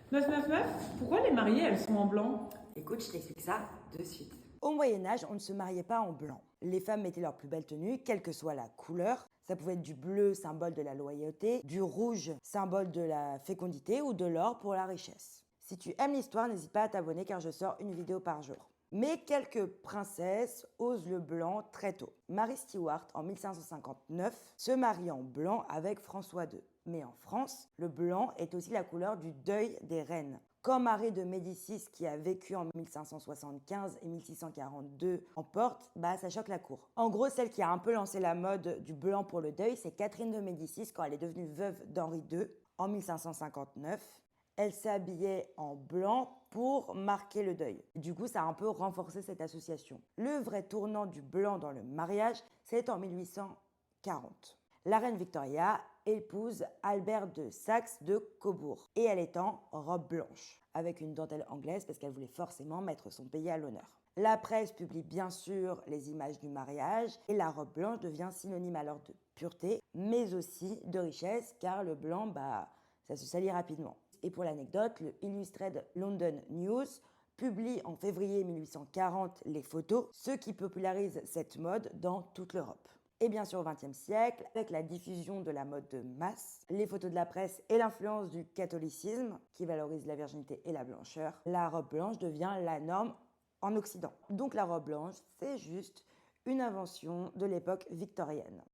999. Pourquoi les mariées, elles sont en blanc? Écoute, je t'explique ça de suite. Au Moyen-Âge, on ne se mariait pas en blanc. Les femmes mettaient leur plus belle tenue, quelle que soit la couleur. Ça pouvait être du bleu, symbole de la loyauté, du rouge, symbole de la fécondité, ou de l'or pour la richesse. Si tu aimes l'histoire, n'hésite pas à t'abonner car je sors une vidéo par jour. Mais quelques princesses osent le blanc très tôt. Marie Stuart, en 1559, se marie en blanc avec François II. Mais en France, le blanc est aussi la couleur du deuil des reines. Comme Marie de Médicis, qui a vécu en 1575 et 1642 en porte, ça choque la cour. En gros, celle qui a un peu lancé la mode du blanc pour le deuil, c'est Catherine de Médicis quand elle est devenue veuve d'Henri II en 1559. Elle s'habillait en blanc pour marquer le deuil. Du coup, ça a un peu renforcé cette association. Le vrai tournant du blanc dans le mariage, c'est en 1840. La reine Victoria épouse Albert de Saxe de Cobourg et elle est en robe blanche, avec une dentelle anglaise parce qu'elle voulait forcément mettre son pays à l'honneur. La presse publie bien sûr les images du mariage et la robe blanche devient synonyme alors de pureté, mais aussi de richesse car le blanc, ça se salit rapidement. Et pour l'anecdote, le Illustrated London News publie en février 1840 les photos, ce qui popularise cette mode dans toute l'Europe. Et bien sûr au XXe siècle, avec la diffusion de la mode de masse, les photos de la presse et l'influence du catholicisme, qui valorise la virginité et la blancheur, la robe blanche devient la norme en Occident. Donc la robe blanche, c'est juste une invention de l'époque victorienne.